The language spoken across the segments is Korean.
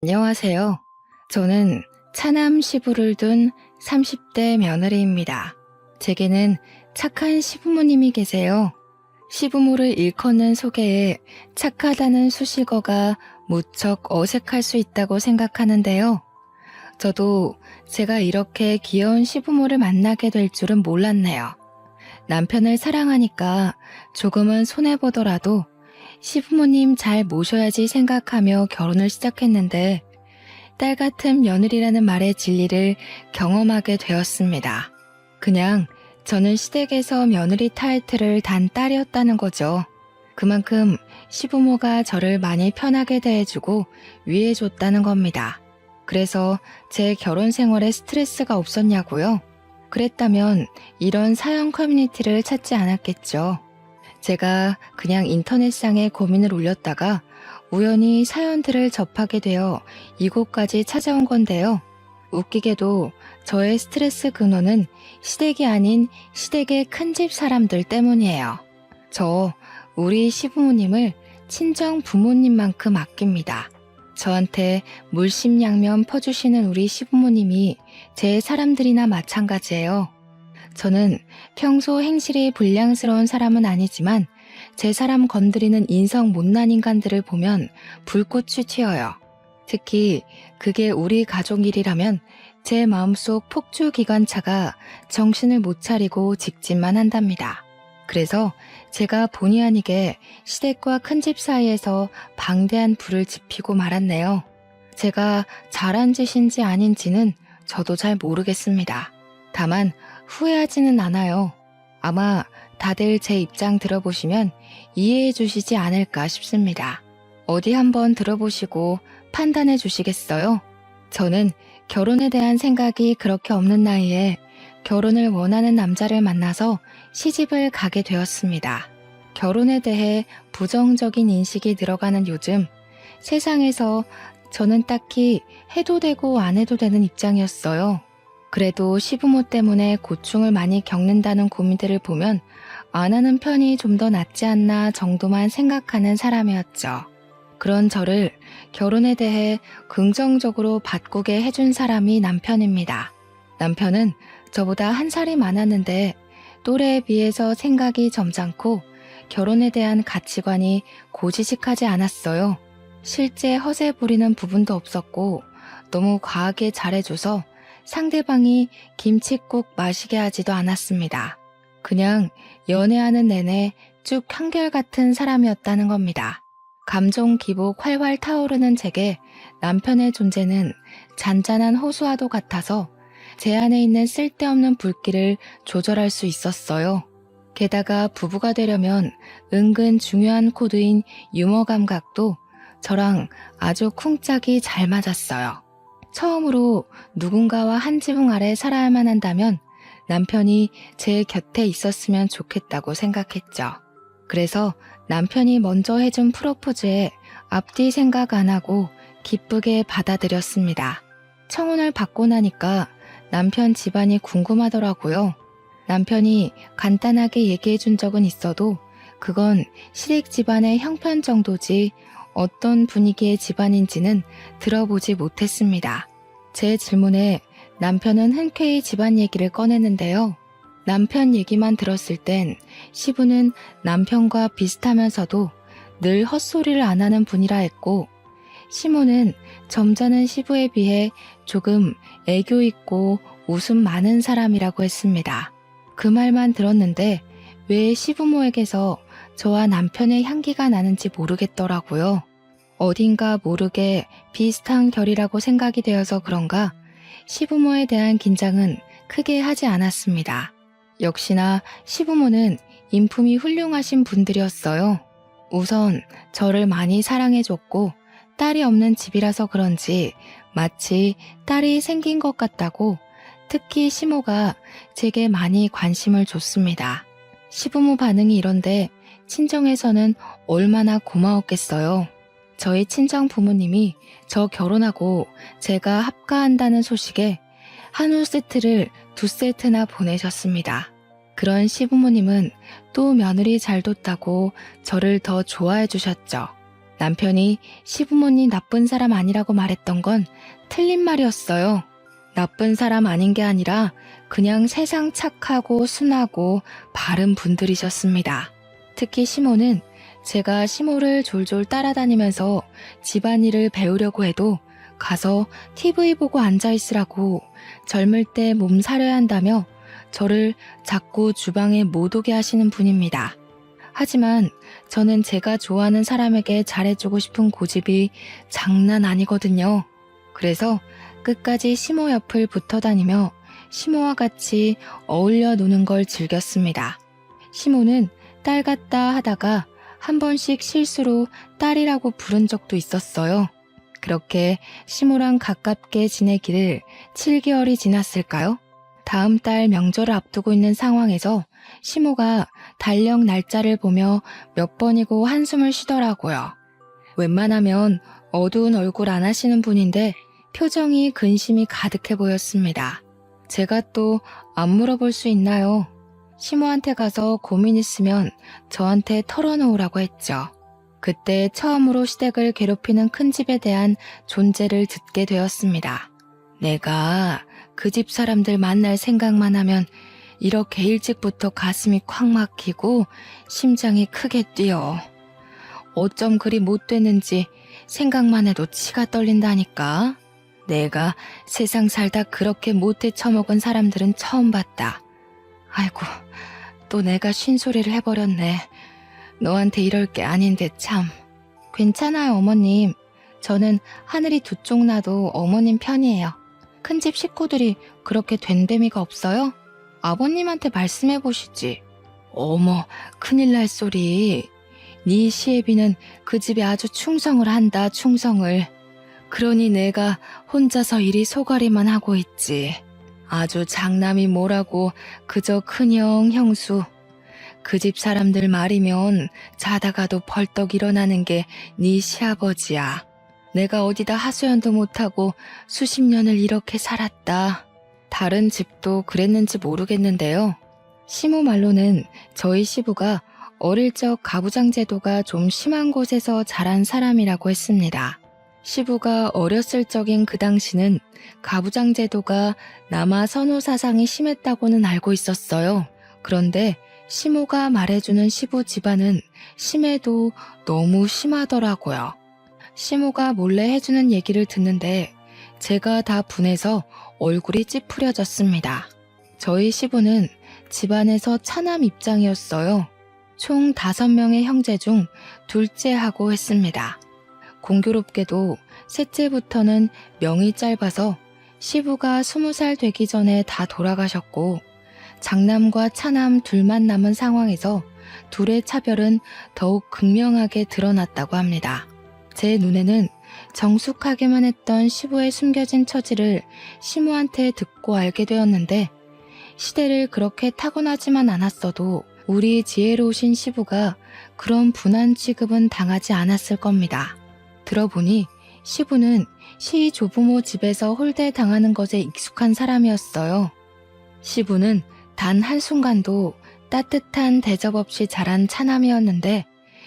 안녕하세요. 저는 차남 시부를 둔 30대 며느리입니다. 제게는 착한 시부모님이 계세요. 시부모를 일컫는 소개에 착하다는 수식어가 무척 어색할 수 있다고 생각하는데요. 저도 제가 이렇게 귀여운 시부모를 만나게 될 줄은 몰랐네요. 남편을 사랑하니까 조금은 손해보더라도 시부모님 잘 모셔야지 생각하며 결혼을 시작했는데 딸 같은 며느리라는 말의 진리를 경험하게 되었습니다. 그냥 저는 시댁에서 며느리 타이틀을 단 딸이었다는 거죠. 그만큼 시부모가 저를 많이 편하게 대해주고 위해줬다는 겁니다. 그래서 제 결혼 생활에 스트레스가 없었냐고요? 그랬다면 이런 사연 커뮤니티를 찾지 않았겠죠. 제가 그냥 인터넷상에 고민을 올렸다가 우연히 사연들을 접하게 되어 이곳까지 찾아온 건데요. 웃기게도 저의 스트레스 근원은 시댁이 아닌 시댁의 큰집 사람들 때문이에요. 저 우리 시부모님을 친정 부모님만큼 아낍니다. 저한테 물심양면 퍼주시는 우리 시부모님이 제 사람들이나 마찬가지예요. 저는 평소 행실이 불량스러운 사람은 아니지만 제 사람 건드리는 인성 못난 인간들을 보면 불꽃이 튀어요. 특히 그게 우리 가족 일이라면 제 마음속 폭주기관차가 정신을 못 차리고 직진만 한답니다. 그래서 제가 본의 아니게 시댁과 큰집 사이에서 방대한 불을 지피고 말았네요. 제가 잘한 짓인지 아닌지는 저도 잘 모르겠습니다. 다만 후회하지는 않아요. 아마 다들 제 입장 들어보시면 이해해 주시지 않을까 싶습니다. 어디 한번 들어보시고 판단해 주시겠어요? 저는 결혼에 대한 생각이 그렇게 없는 나이에 결혼을 원하는 남자를 만나서 시집을 가게 되었습니다. 결혼에 대해 부정적인 인식이 늘어가는 요즘 세상에서 저는 딱히 해도 되고 안 해도 되는 입장이었어요. 그래도 시부모 때문에 고충을 많이 겪는다는 고민들을 보면 안 하는 편이 좀 더 낫지 않나 정도만 생각하는 사람이었죠. 그런 저를 결혼에 대해 긍정적으로 바꾸게 해준 사람이 남편입니다. 남편은 저보다 한 살이 많았는데 또래에 비해서 생각이 점잖고 결혼에 대한 가치관이 고지식하지 않았어요. 실제 허세 부리는 부분도 없었고 너무 과하게 잘해줘서 상대방이 김칫국 마시게 하지도 않았습니다. 그냥 연애하는 내내 쭉 한결같은 사람이었다는 겁니다. 감정 기복 활활 타오르는 제게 남편의 존재는 잔잔한 호수와도 같아서 제 안에 있는 쓸데없는 불길을 조절할 수 있었어요. 게다가 부부가 되려면 은근 중요한 코드인 유머 감각도 저랑 아주 쿵짝이 잘 맞았어요. 처음으로 누군가와 한 지붕 아래 살아야만 한다면 남편이 제 곁에 있었으면 좋겠다고 생각했죠. 그래서 남편이 먼저 해준 프로포즈에 앞뒤 생각 안 하고 기쁘게 받아들였습니다. 청혼을 받고 나니까 남편 집안이 궁금하더라고요. 남편이 간단하게 얘기해 준 적은 있어도 그건 시댁 집안의 형편 정도지 어떤 분위기의 집안인지는 들어보지 못했습니다. 제 질문에 남편은 흔쾌히 집안 얘기를 꺼냈는데요. 남편 얘기만 들었을 땐 시부는 남편과 비슷하면서도 늘 헛소리를 안 하는 분이라 했고 시모는 점잖은 시부에 비해 조금 애교 있고 웃음 많은 사람이라고 했습니다. 그 말만 들었는데 왜 시부모에게서 저와 남편의 향기가 나는지 모르겠더라고요. 어딘가 모르게 비슷한 결이라고 생각이 되어서 그런가 시부모에 대한 긴장은 크게 하지 않았습니다. 역시나 시부모는 인품이 훌륭하신 분들이었어요. 우선 저를 많이 사랑해줬고 딸이 없는 집이라서 그런지 마치 딸이 생긴 것 같다고 특히 시모가 제게 많이 관심을 줬습니다. 시부모 반응이 이런데 친정에서는 얼마나 고마웠겠어요. 저희 친정 부모님이 저 결혼하고 제가 합가한다는 소식에 한우 세트를 2세트나 보내셨습니다. 그런 시부모님은 또 며느리 잘 뒀다고 저를 더 좋아해 주셨죠. 남편이 시부모님 나쁜 사람 아니라고 말했던 건 틀린 말이었어요. 나쁜 사람 아닌 게 아니라 그냥 세상 착하고 순하고 바른 분들이셨습니다. 특히 시모는 제가 시모를 졸졸 따라다니면서 집안일을 배우려고 해도 가서 TV 보고 앉아있으라고 젊을 때 몸 사려야 한다며 저를 자꾸 주방에 못 오게 하시는 분입니다. 하지만 저는 제가 좋아하는 사람에게 잘해주고 싶은 고집이 장난 아니거든요. 그래서 끝까지 시모 옆을 붙어 다니며 시모와 같이 어울려 노는 걸 즐겼습니다. 시모는 딸 같다 하다가 한 번씩 실수로 딸이라고 부른 적도 있었어요. 그렇게 시모랑 가깝게 지내기를 7개월이 지났을까요? 다음 달 명절을 앞두고 있는 상황에서 시모가 달력 날짜를 보며 몇 번이고 한숨을 쉬더라고요. 웬만하면 어두운 얼굴 안 하시는 분인데 표정이 근심이 가득해 보였습니다. 제가 또 안 물어볼 수 있나요? 시모한테 가서 고민 있으면 저한테 털어놓으라고 했죠. 그때 처음으로 시댁을 괴롭히는 큰 집에 대한 존재를 듣게 되었습니다. 내가 그 집 사람들 만날 생각만 하면 이렇게 일찍부터 가슴이 콱 막히고 심장이 크게 뛰어. 어쩜 그리 못 되는지 생각만 해도 치가 떨린다니까. 내가 세상 살다 그렇게 못해 처먹은 사람들은 처음 봤다. 아이고, 또 내가 쉰소리를 해버렸네. 너한테 이럴 게 아닌데 참. 괜찮아요, 어머님. 저는 하늘이 두 쪽 나도 어머님 편이에요. 큰집 식구들이 그렇게 된데미가 없어요? 아버님한테 말씀해보시지. 어머, 큰일 날 소리. 네 시애비는 그 집에 아주 충성을 한다, 충성을. 그러니 내가 혼자서 이리 소가리만 하고 있지. 아주 장남이 뭐라고 그저 큰형, 형수. 그 집 사람들 말이면 자다가도 벌떡 일어나는 게 네 시아버지야. 내가 어디다 하소연도 못하고 수십 년을 이렇게 살았다. 다른 집도 그랬는지 모르겠는데요. 시모 말로는 저희 시부가 어릴 적 가부장 제도가 좀 심한 곳에서 자란 사람이라고 했습니다. 시부가 어렸을 적인 그 당시는 가부장 제도가 남아 선호 사상이 심했다고는 알고 있었어요. 그런데 시모가 말해주는 시부 집안은 심해도 너무 심하더라고요. 시모가 몰래 해주는 얘기를 듣는데 제가 다 분해서 얼굴이 찌푸려졌습니다. 저희 시부는 집안에서 차남 입장이었어요. 총 5명의 형제 중 둘째하고 했습니다. 공교롭게도 셋째부터는 명이 짧아서 시부가 20살 되기 전에 다 돌아가셨고 장남과 차남 둘만 남은 상황에서 둘의 차별은 더욱 극명하게 드러났다고 합니다. 제 눈에는 정숙하게만 했던 시부의 숨겨진 처지를 시모한테 듣고 알게 되었는데 시대를 그렇게 타고나지만 않았어도 우리 지혜로우신 시부가 그런 분한 취급은 당하지 않았을 겁니다. 들어보니 시부는 시 조부모 집에서 홀대당하는 것에 익숙한 사람이었어요. 시부는 단 한순간도 따뜻한 대접 없이 자란 차남이었는데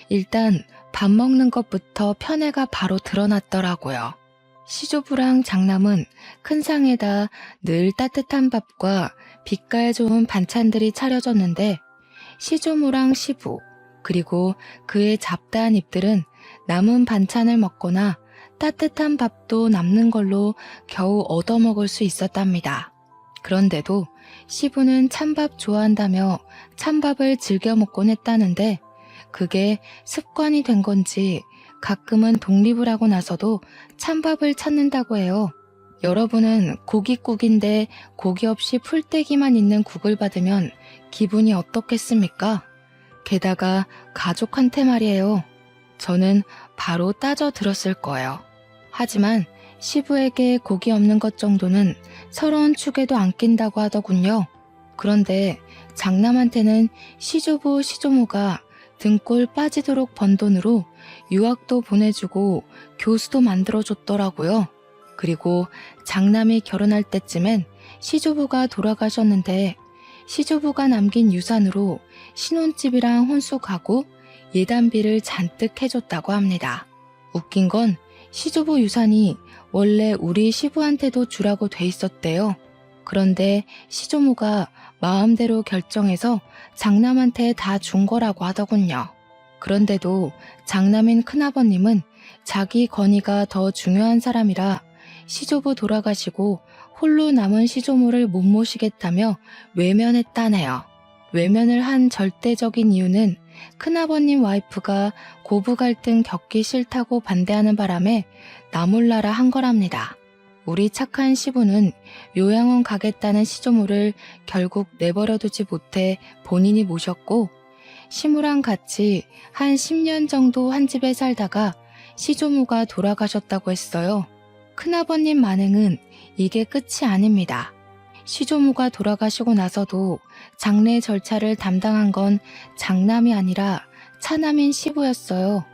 일단 밥 먹는 것부터 편애가 바로 드러났더라고요. 시조부랑 장남은 큰 상에다 늘 따뜻한 밥과 빛깔 좋은 반찬들이 차려졌는데 시조모랑 시부 그리고 그의 잡다한 입들은 남은 반찬을 먹거나 따뜻한 밥도 남는 걸로 겨우 얻어먹을 수 있었답니다. 그런데도 시부는 찬밥 좋아한다며 찬밥을 즐겨 먹곤 했다는데 그게 습관이 된 건지 가끔은 독립을 하고 나서도 찬밥을 찾는다고 해요. 여러분은 고깃국인데 고기 없이 풀떼기만 있는 국을 받으면 기분이 어떻겠습니까? 게다가 가족한테 말이에요. 저는 바로 따져 들었을 거예요. 하지만 시부에게 고기 없는 것 정도는 서러운 축에도 안 낀다고 하더군요. 그런데 장남한테는 시조부 시조모가 등골 빠지도록 번 돈으로 유학도 보내주고 교수도 만들어줬더라고요. 그리고 장남이 결혼할 때쯤엔 시조부가 돌아가셨는데 시조부가 남긴 유산으로 신혼집이랑 혼수 가구, 예단비를 잔뜩 해줬다고 합니다. 웃긴 건 시조부 유산이 원래 우리 시부한테도 주라고 돼 있었대요. 그런데 시조모가 마음대로 결정해서 장남한테 다 준 거라고 하더군요. 그런데도 장남인 큰아버님은 자기 권위가 더 중요한 사람이라 시조부 돌아가시고 홀로 남은 시조모를 못 모시겠다며 외면했다네요. 외면을 한 절대적인 이유는 큰아버님 와이프가 고부 갈등 겪기 싫다고 반대하는 바람에 나 몰라라 한 거랍니다. 우리 착한 시부는 요양원 가겠다는 시조모를 결국 내버려두지 못해 본인이 모셨고 시무랑 같이 한 10년 정도 한 집에 살다가 시조모가 돌아가셨다고 했어요. 큰아버님 만행은 이게 끝이 아닙니다. 시조모가 돌아가시고 나서도 장례 절차를 담당한 건 장남이 아니라 차남인 시부였어요.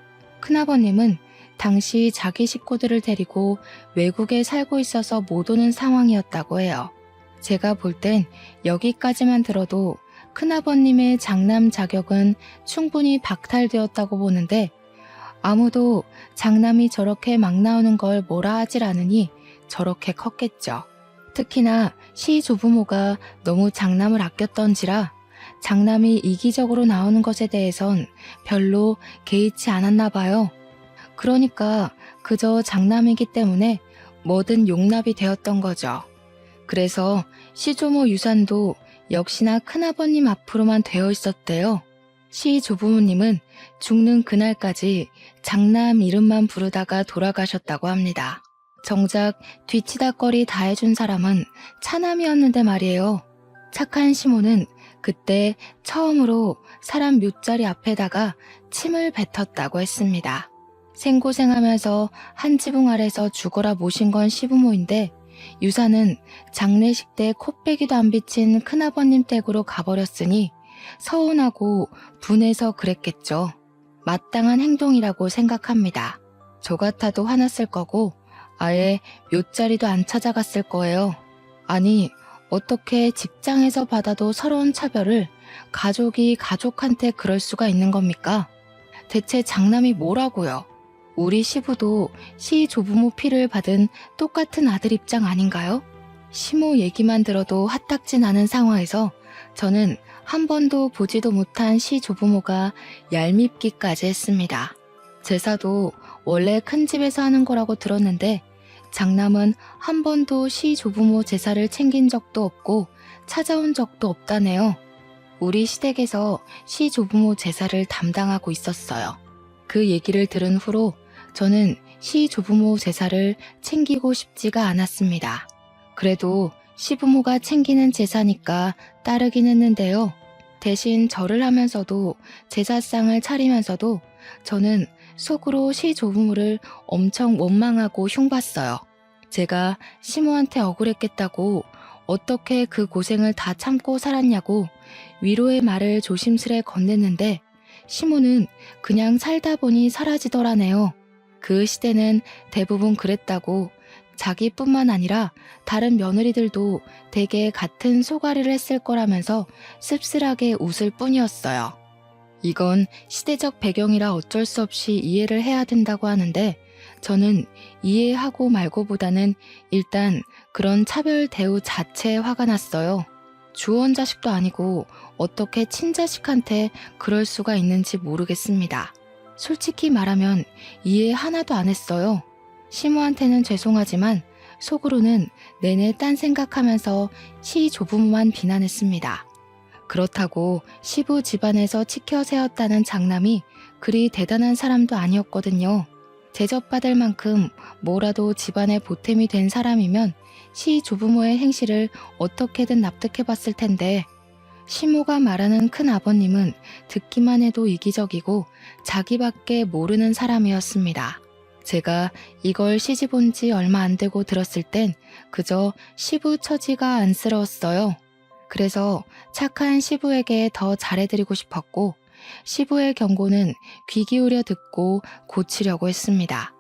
큰아버님은 당시 자기 식구들을 데리고 외국에 살고 있어서 못 오는 상황이었다고 해요. 제가 볼 땐 여기까지만 들어도 큰아버님의 장남 자격은 충분히 박탈되었다고 보는데 아무도 장남이 저렇게 막 나오는 걸 뭐라 하질 않으니 저렇게 컸겠죠. 특히나 시조부모가 너무 장남을 아꼈던지라 장남이 이기적으로 나오는 것에 대해선 별로 개의치 않았나 봐요. 그러니까 그저 장남이기 때문에 뭐든 용납이 되었던 거죠. 그래서 시조모 유산도 역시나 큰아버님 앞으로만 되어 있었대요. 시조부모님은 죽는 그날까지 장남 이름만 부르다가 돌아가셨다고 합니다. 정작 뒤치다꺼리 다 해준 사람은 차남이었는데 말이에요. 착한 시모는 그때 처음으로 사람 묘자리 앞에다가 침을 뱉었다고 했습니다. 생고생하면서 한 지붕 아래서 죽어라 모신 건 시부모인데 유산은 장례식 때 코빼기도 안 비친 큰아버님 댁으로 가버렸으니 서운하고 분해서 그랬겠죠. 마땅한 행동이라고 생각합니다. 저 같아도 화났을 거고 아예 묘자리도 안 찾아갔을 거예요. 아니 어떻게 직장에서 받아도 서러운 차별을 가족이 가족한테 그럴 수가 있는 겁니까? 대체 장남이 뭐라고요? 우리 시부도 시조부모 피를 받은 똑같은 아들 입장 아닌가요? 시모 얘기만 들어도 화딱지 나는 상황에서 저는 한 번도 보지도 못한 시조부모가 얄밉기까지 했습니다. 제사도 원래 큰 집에서 하는 거라고 들었는데 장남은 한 번도 시조부모 제사를 챙긴 적도 없고 찾아온 적도 없다네요. 우리 시댁에서 시조부모 제사를 담당하고 있었어요. 그 얘기를 들은 후로 저는 시조부모 제사를 챙기고 싶지가 않았습니다. 그래도 시부모가 챙기는 제사니까 따르긴 했는데요. 대신 절을 하면서도 제사상을 차리면서도 저는 속으로 시조부모를 엄청 원망하고 흉봤어요. 제가 시모한테 억울했겠다고 어떻게 그 고생을 다 참고 살았냐고 위로의 말을 조심스레 건넸는데 시모는 그냥 살다 보니 사라지더라네요. 그 시대는 대부분 그랬다고 자기뿐만 아니라 다른 며느리들도 대개 같은 소가리를 했을 거라면서 씁쓸하게 웃을 뿐이었어요. 이건 시대적 배경이라 어쩔 수 없이 이해를 해야 된다고 하는데 저는 이해하고 말고보다는 일단 그런 차별 대우 자체에 화가 났어요. 주원 자식도 아니고 어떻게 친자식한테 그럴 수가 있는지 모르겠습니다. 솔직히 말하면 이해 하나도 안 했어요. 시모한테는 죄송하지만 속으로는 내내 딴 생각하면서 시조부모만 비난했습니다. 그렇다고 시부 집안에서 치켜 세웠다는 장남이 그리 대단한 사람도 아니었거든요. 대접받을 만큼 뭐라도 집안의 보탬이 된 사람이면 시조부모의 행실을 어떻게든 납득해봤을 텐데 시모가 말하는 큰아버님은 듣기만 해도 이기적이고 자기밖에 모르는 사람이었습니다. 제가 이걸 시집온 지 얼마 안 되고 들었을 땐 그저 시부 처지가 안쓰러웠어요. 그래서 착한 시부에게 더 잘해드리고 싶었고 시부의 경고는 귀 기울여 듣고 고치려고 했습니다.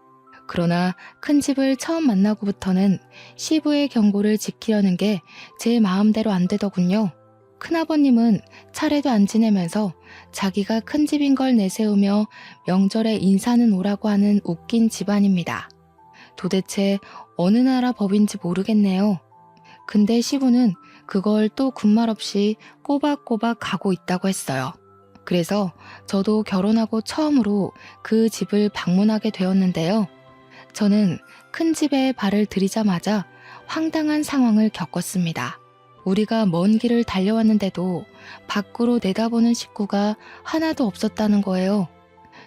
그러나 큰 집을 처음 만나고부터는 시부의 경고를 지키려는 게 제 마음대로 안 되더군요. 큰아버님은 차례도 안 지내면서 자기가 큰 집인 걸 내세우며 명절에 인사는 오라고 하는 웃긴 집안입니다. 도대체 어느 나라 법인지 모르겠네요. 근데 시부는 그걸 또 군말 없이 꼬박꼬박 가고 있다고 했어요. 그래서 저도 결혼하고 처음으로 그 집을 방문하게 되었는데요. 저는 큰 집에 발을 들이자마자 황당한 상황을 겪었습니다. 우리가 먼 길을 달려왔는데도 밖으로 내다보는 식구가 하나도 없었다는 거예요.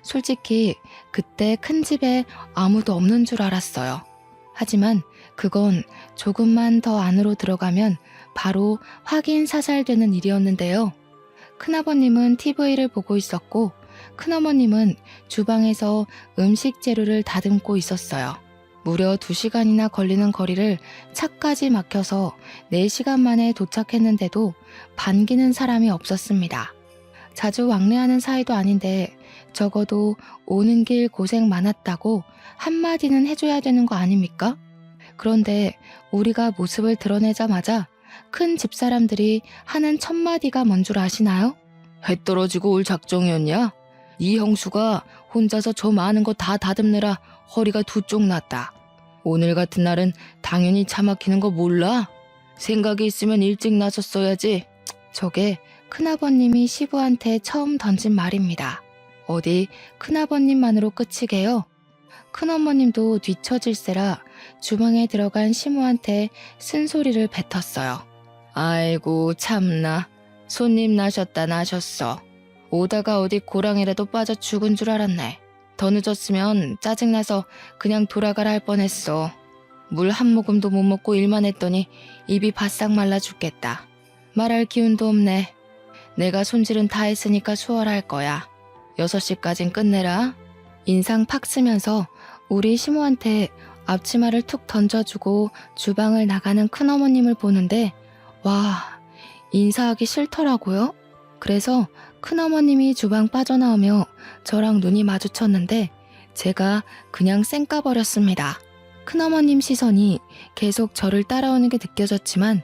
솔직히 그때 큰 집에 아무도 없는 줄 알았어요. 하지만 그건 조금만 더 안으로 들어가면 바로 확인 사살되는 일이었는데요. 큰아버님은 TV를 보고 있었고 큰어머님은 주방에서 음식 재료를 다듬고 있었어요. 무려 2시간이나 걸리는 거리를 차까지 막혀서 4시간 만에 도착했는데도 반기는 사람이 없었습니다. 자주 왕래하는 사이도 아닌데 적어도 오는 길 고생 많았다고 한마디는 해줘야 되는 거 아닙니까? 그런데 우리가 모습을 드러내자마자 큰 집사람들이 하는 첫 마디가 뭔 줄 아시나요? 해 떨어지고 올 작정이었냐? 이 형수가 혼자서 저 많은 거 다 다듬느라 허리가 두 쪽 났다. 오늘 같은 날은 당연히 차 막히는 거 몰라? 생각이 있으면 일찍 나섰어야지. 저게 큰아버님이 시부한테 처음 던진 말입니다. 어디 큰아버님만으로 끝이게요? 큰어머님도 뒤처질세라 주방에 들어간 시모한테 쓴소리를 뱉었어요. 아이고 참나. 손님 나셨다 나셨어. 오다가 어디 고랑이라도 빠져 죽은 줄 알았네. 더 늦었으면 짜증나서 그냥 돌아가라 할 뻔했어. 물 한 모금도 못 먹고 일만 했더니 입이 바싹 말라 죽겠다. 말할 기운도 없네. 내가 손질은 다 했으니까 수월할 거야. 6시까진 끝내라. 인상 팍 쓰면서 우리 시모한테 앞치마를 툭 던져주고 주방을 나가는 큰어머님을 보는데 와, 인사하기 싫더라고요. 그래서 큰어머님이 주방 빠져나오며 저랑 눈이 마주쳤는데 제가 그냥 쌩까버렸습니다. 큰어머님 시선이 계속 저를 따라오는 게 느껴졌지만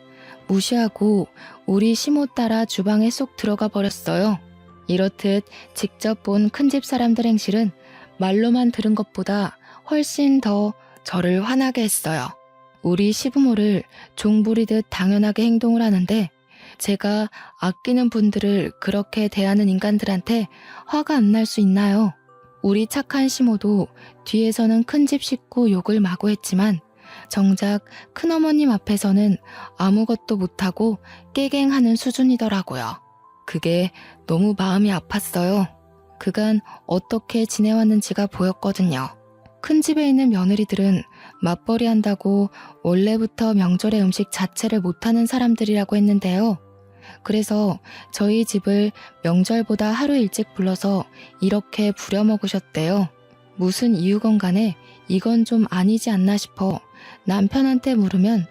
무시하고 우리 시모 따라 주방에 쏙 들어가 버렸어요. 이렇듯 직접 본 큰집 사람들 행실은 말로만 들은 것보다 훨씬 더 저를 화나게 했어요. 우리 시부모를 종부리듯 당연하게 행동을 하는데 제가 아끼는 분들을 그렇게 대하는 인간들한테 화가 안 날 수 있나요? 우리 착한 시모도 뒤에서는 큰집 식구 욕을 마구 했지만 정작 큰어머님 앞에서는 아무것도 못하고 깨갱하는 수준이더라고요. 그게 너무 마음이 아팠어요. 그간 어떻게 지내왔는지가 보였거든요. 큰 집에 있는 며느리들은 맞벌이 한다고 원래부터 명절의 음식 자체를 못하는 사람들이라고 했는데요. 그래서 저희 집을 명절보다 하루 일찍 불러서 이렇게 부려먹으셨대요. 무슨 이유건 간에 이건 좀 아니지 않나 싶어 남편한테 물으면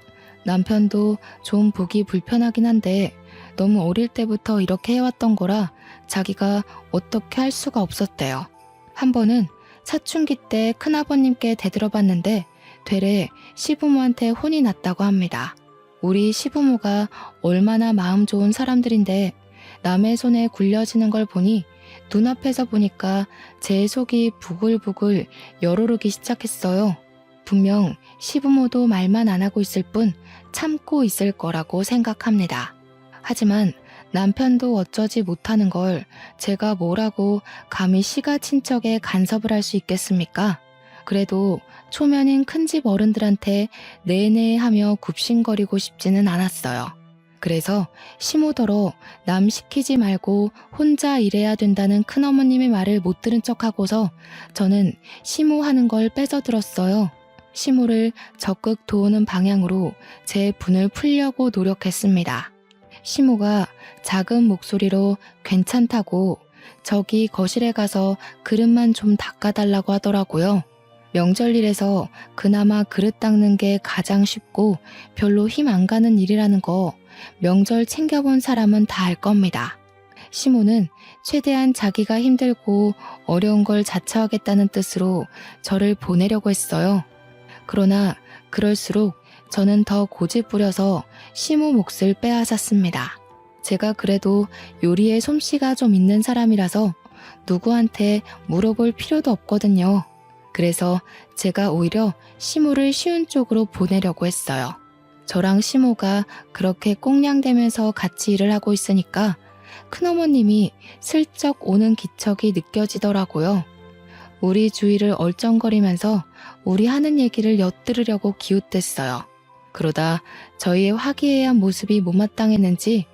남편도 좀 보기 불편하긴 한데 너무 어릴 때부터 이렇게 해왔던 거라 자기가 어떻게 할 수가 없었대요. 한 번은 사춘기 때 큰아버님께 대들어봤는데 되레 시부모한테 혼이 났다고 합니다. 우리 시부모가 얼마나 마음 좋은 사람들인데 남의 손에 굴려지는 걸 보니 눈앞에서 보니까 제 속이 부글부글 열오르기 시작했어요. 분명 시부모도 말만 안 하고 있을 뿐 참고 있을 거라고 생각합니다. 하지만 남편도 어쩌지 못하는 걸 제가 뭐라고 감히 시가 친척에 간섭을 할 수 있겠습니까? 그래도 초면인 큰집 어른들한테 네네 하며 굽신거리고 싶지는 않았어요. 그래서 시모더러 남 시키지 말고 혼자 일해야 된다는 큰어머님의 말을 못 들은 척하고서 저는 시모 하는 걸 뺏어 들었어요. 시모를 적극 도우는 방향으로 제 분을 풀려고 노력했습니다. 시모가 작은 목소리로 괜찮다고 저기 거실에 가서 그릇만 좀 닦아달라고 하더라고요. 명절일에서 그나마 그릇 닦는 게 가장 쉽고 별로 힘 안 가는 일이라는 거 명절 챙겨본 사람은 다 알 겁니다. 시모는 최대한 자기가 힘들고 어려운 걸 자처하겠다는 뜻으로 저를 보내려고 했어요. 그러나 그럴수록 저는 더 고집 부려서 시모 몫을 빼앗았습니다. 제가 그래도 요리에 솜씨가 좀 있는 사람이라서 누구한테 물어볼 필요도 없거든요. 그래서 제가 오히려 시모를 쉬운 쪽으로 보내려고 했어요. 저랑 시모가 그렇게 꽁냥대면서 같이 일을 하고 있으니까 큰어머님이 슬쩍 오는 기척이 느껴지더라고요. 우리 주위를 얼쩡거리면서 우리 하는 얘기를 엿들으려고 기웃댔어요. 그러다 저희의 화기애애한 모습이 못마땅했는지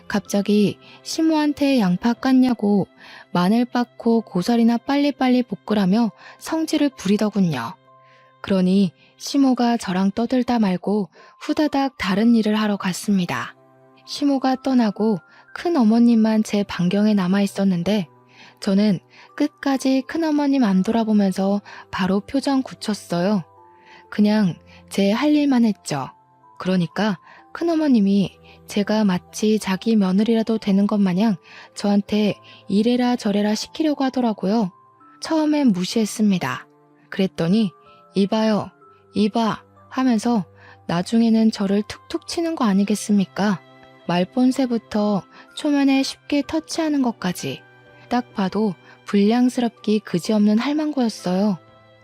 갑자기 시모한테 양파 깠냐고 마늘 빻고 고사리나 빨리빨리 볶으라며 성질을 부리더군요. 그러니 시모가 저랑 떠들다 말고 후다닥 다른 일을 하러 갔습니다. 시모가 떠나고 큰 어머님만 제 반경에 남아 있었는데 저는 끝까지 큰 어머님 안 돌아보면서 바로 표정 굳혔어요. 그냥 제 할 일만 했죠. 그러니까 큰 어머님이 제가 마치 자기 며느리라도 되는 것 마냥 저한테 이래라 저래라 시키려고 하더라고요. 처음엔 무시했습니다. 그랬더니 이봐요, 이봐 하면서 나중에는 저를 툭툭 치는 거 아니겠습니까? 말본새부터 초면에 쉽게 터치하는 것까지 딱 봐도 불량스럽기 그지없는 할망구였어요.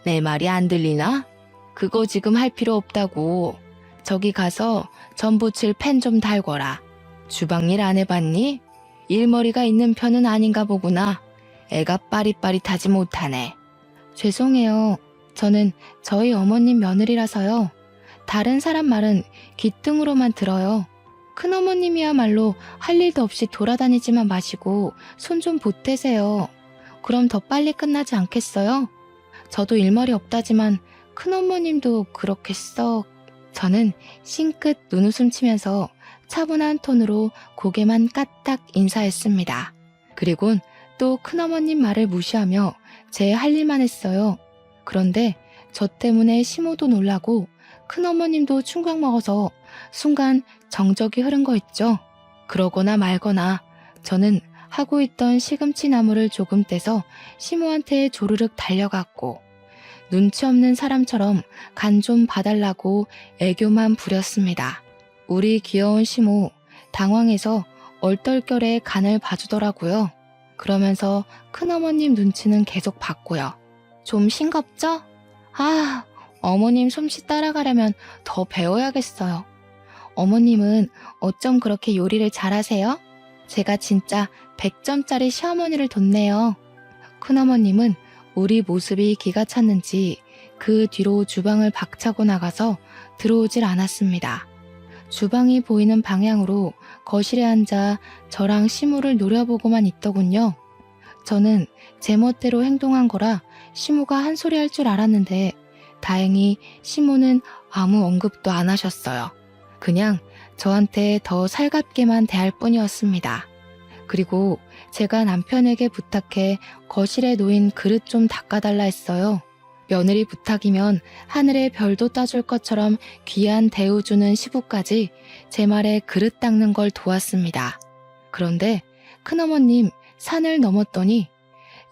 내 말이 안 들리나? 그거 지금 할 필요 없다고. 저기 가서 전 부칠 펜 좀 달거라. 주방일 안 해봤니? 일머리가 있는 편은 아닌가 보구나. 애가 빠릿빠릿하지 못하네. 죄송해요. 저는 저희 어머님 며느리라서요. 다른 사람 말은 귀등으로만 들어요. 큰어머님이야말로 할 일도 없이 돌아다니지만 마시고 손 좀 보태세요. 그럼 더 빨리 끝나지 않겠어요? 저도 일머리 없다지만 큰어머님도 그렇게 썩... 저는 싱긋 눈웃음 치면서 차분한 톤으로 고개만 까딱 인사했습니다. 그리곤 또 큰어머님 말을 무시하며 제 할 일만 했어요. 그런데 저 때문에 시모도 놀라고 큰어머님도 충격 먹어서 순간 정적이 흐른 거 있죠. 그러거나 말거나 저는 하고 있던 시금치 나물을 조금 떼서 시모한테 조르륵 달려갔고 눈치 없는 사람처럼 간 좀 봐달라고 애교만 부렸습니다. 우리 귀여운 시모 당황해서 얼떨결에 간을 봐주더라고요. 그러면서 큰어머님 눈치는 계속 봤고요. 좀 싱겁죠? 아, 어머님 솜씨 따라가려면 더 배워야겠어요. 어머님은 어쩜 그렇게 요리를 잘하세요? 제가 진짜 100점짜리 시어머니를 뒀네요. 큰어머님은 우리 모습이 기가 찼는지 그 뒤로 주방을 박차고 나가서 들어오질 않았습니다. 주방이 보이는 방향으로 거실에 앉아 저랑 시무를 노려보고만 있더군요. 저는 제멋대로 행동한 거라 시무가 한 소리 할 줄 알았는데 다행히 시무는 아무 언급도 안 하셨어요. 그냥 저한테 더 살갑게만 대할 뿐이었습니다. 그리고 제가 남편에게 부탁해 거실에 놓인 그릇 좀 닦아달라 했어요. 며느리 부탁이면 하늘의 별도 따줄 것처럼 귀한 대우 주는 시부까지 제 말에 그릇 닦는 걸 도왔습니다. 그런데 큰어머님 산을 넘었더니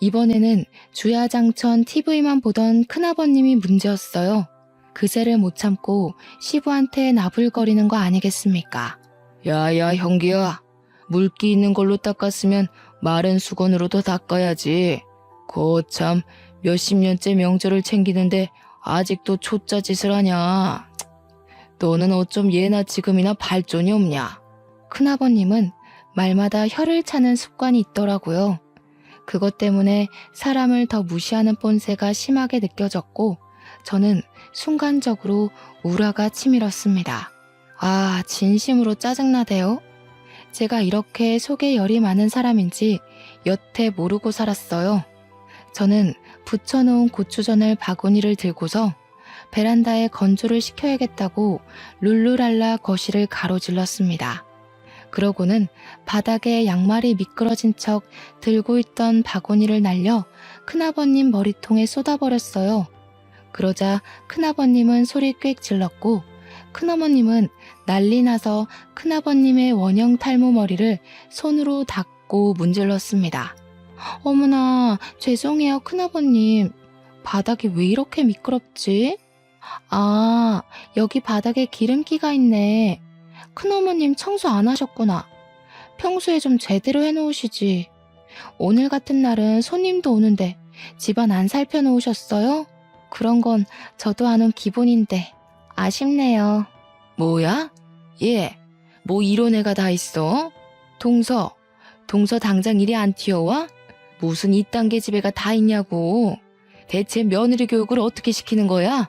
이번에는 주야장천 TV만 보던 큰아버님이 문제였어요. 그새를 못 참고 시부한테 나불거리는 거 아니겠습니까? 야야 형기야, 물기 있는 걸로 닦았으면 마른 수건으로도 닦아야지. 거참 몇십 년째 명절을 챙기는데 아직도 초짜 짓을 하냐. 너는 어쩜 예나 지금이나 발전이 없냐. 큰아버님은 말마다 혀를 차는 습관이 있더라고요. 그것 때문에 사람을 더 무시하는 본새가 심하게 느껴졌고 저는 순간적으로 우라가 치밀었습니다. 아, 진심으로 짜증나대요. 제가 이렇게 속에 열이 많은 사람인지 여태 모르고 살았어요. 저는 부쳐놓은 고추전을 바구니를 들고서 베란다에 건조를 시켜야겠다고 룰루랄라 거실을 가로질렀습니다. 그러고는 바닥에 양말이 미끄러진 척 들고 있던 바구니를 날려 큰아버님 머리통에 쏟아버렸어요. 그러자 큰아버님은 소리 꽥 질렀고 큰어머님은 난리 나서 큰아버님의 원형 탈모 머리를 손으로 닦고 문질렀습니다. 어머나, 죄송해요 큰아버님. 바닥이 왜 이렇게 미끄럽지? 아, 여기 바닥에 기름기가 있네. 큰어머님 청소 안 하셨구나. 평소에 좀 제대로 해놓으시지. 오늘 같은 날은 손님도 오는데 집안 안 살펴놓으셨어요? 그런 건 저도 아는 기본인데 아쉽네요. 뭐야? 얘, 뭐 이런 애가 다 있어? 동서, 동서 당장 이리 안 튀어와? 무슨 이딴 계집애가 다 있냐고. 대체 며느리 교육을 어떻게 시키는 거야?